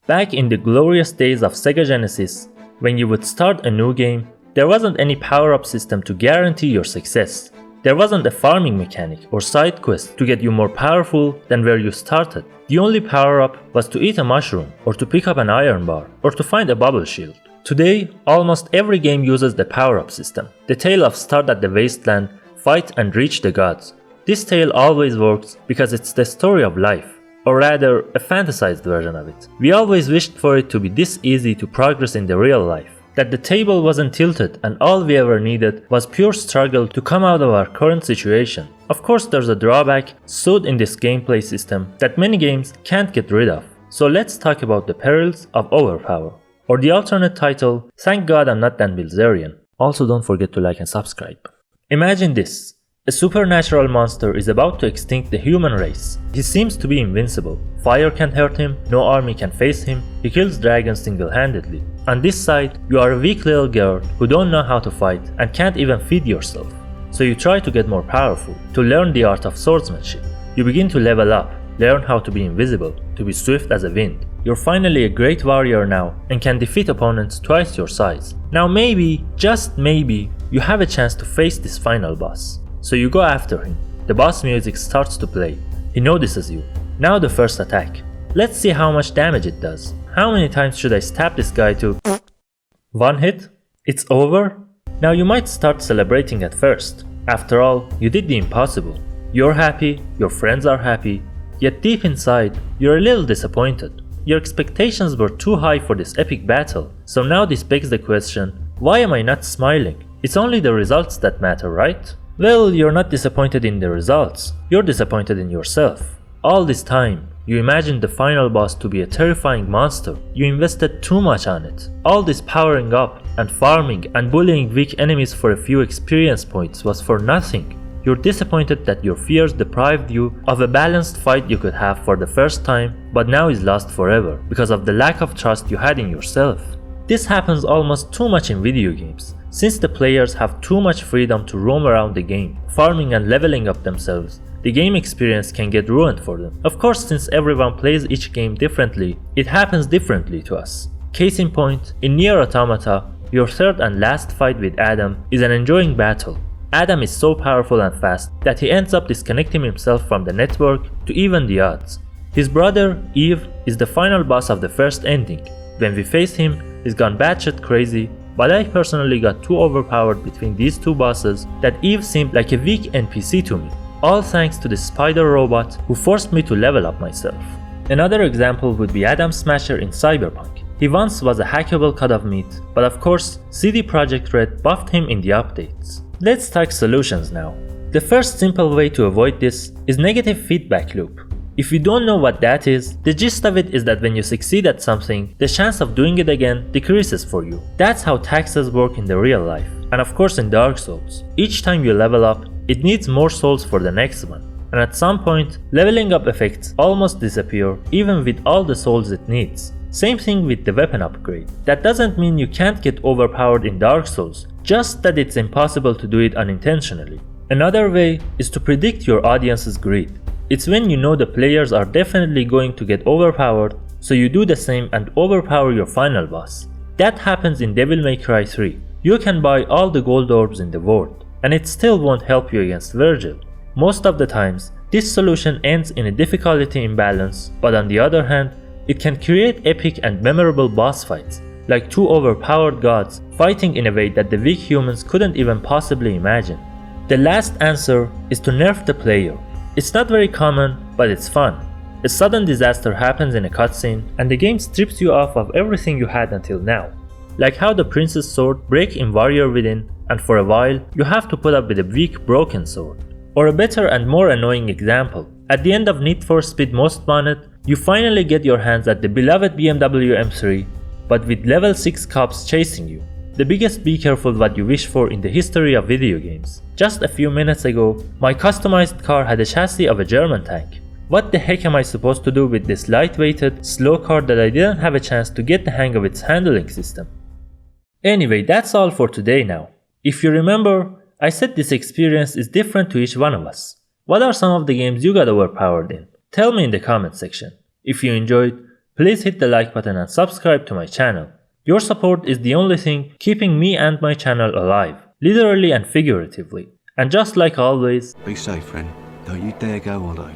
Back in the glorious days of Sega Genesis, when you would start a new game, there wasn't any power-up system to guarantee your success. There wasn't a farming mechanic or side quest to get you more powerful than where you started. The only power-up was to eat a mushroom, or to pick up an iron bar, or to find a bubble shield. Today, almost every game uses the power-up system. The tale of start at the wasteland, fight and reach the gods. This tale always works because it's the story of life, or rather, a fantasized version of it. We always wished for it to be this easy to progress in the real life, that the table wasn't tilted and all we ever needed was pure struggle to come out of our current situation. Of course, there's a drawback sewed in this gameplay system that many games can't get rid of. So let's talk about the Perils of Overpower, or the alternate title, Thank God I'm Not Dan Bilzerian. Also, don't forget to like and subscribe. Imagine this. A supernatural monster is about to extinct the human race. He seems to be invincible. Fire can't hurt him, no army can face him, he kills dragons single-handedly. On this side, you are a weak little girl who don't know how to fight and can't even feed yourself. So you try to get more powerful, to learn the art of swordsmanship. You begin to level up, learn how to be invisible, to be swift as a wind. You're finally a great warrior now and can defeat opponents twice your size. Now maybe, just maybe, you have a chance to face this final boss. So you go after him. The boss music starts to play. He notices you. Now the first attack. Let's see how much damage it does. How many times should I stab this guy to... One hit? It's over? Now you might start celebrating at first. After all, you did the impossible. You're happy, your friends are happy, yet deep inside, you're a little disappointed. Your expectations were too high for this epic battle. So now this begs the question, why am I not smiling? It's only the results that matter, right? Well, you're not disappointed in the results, you're disappointed in yourself. All this time, you imagined the final boss to be a terrifying monster. You invested too much on it. All this powering up and farming and bullying weak enemies for a few experience points was for nothing. You're disappointed that your fears deprived you of a balanced fight you could have for the first time, but now is lost forever because of the lack of trust you had in yourself. This happens almost too much in video games. Since the players have too much freedom to roam around the game, farming and leveling up themselves, the game experience can get ruined for them. Of course, since everyone plays each game differently, it happens differently to us. Case in point, in Nier Automata, your third and last fight with Adam is an enjoying battle. Adam is so powerful and fast that he ends up disconnecting himself from the network to even the odds. His brother, Eve, is the final boss of the first ending. When we face him, he's gone batshit crazy, but I personally got too overpowered between these two bosses that Eve seemed like a weak NPC to me. All thanks to the spider robot who forced me to level up myself. Another example would be Adam Smasher in Cyberpunk. He once was a hackable cut of meat, but of course CD Projekt Red buffed him in the updates. Let's talk solutions now. The first simple way to avoid this is negative feedback loop. If you don't know what that is, the gist of it is that when you succeed at something, the chance of doing it again decreases for you. That's how taxes work in the real life, and of course in Dark Souls. Each time you level up, it needs more souls for the next one, and at some point, leveling up effects almost disappear even with all the souls it needs. Same thing with the weapon upgrade. That doesn't mean you can't get overpowered in Dark Souls, just that it's impossible to do it unintentionally. Another way is to predict your audience's greed. It's when you know the players are definitely going to get overpowered, so you do the same and overpower your final boss. That happens in Devil May Cry 3. You can buy all the gold orbs in the world, and it still won't help you against Virgil. Most of the times, this solution ends in a difficulty imbalance, but on the other hand, it can create epic and memorable boss fights, like two overpowered gods fighting in a way that the weak humans couldn't even possibly imagine. The last answer is to nerf the player. It's not very common, but it's fun. A sudden disaster happens in a cutscene, and the game strips you off of everything you had until now. Like how the Prince's sword breaks in Warrior Within, and for a while, you have to put up with a weak broken sword. Or a better and more annoying example, at the end of Need for Speed Most Wanted, you finally get your hands at the beloved BMW M3, but with level 6 cops chasing you. The biggest be careful what you wish for in the history of video games. Just a few minutes ago, my customized car had a chassis of a German tank. What the heck am I supposed to do with this lightweighted, slow car that I didn't have a chance to get the hang of its handling system? Anyway, that's all for today now. If you remember, I said this experience is different to each one of us. What are some of the games you got overpowered in? Tell me in the comment section. If you enjoyed, Please hit the like button and subscribe to my channel. Your support is the only thing keeping me and my channel alive, literally and figuratively. And just like always, be safe, friend. Don't you dare go hollow.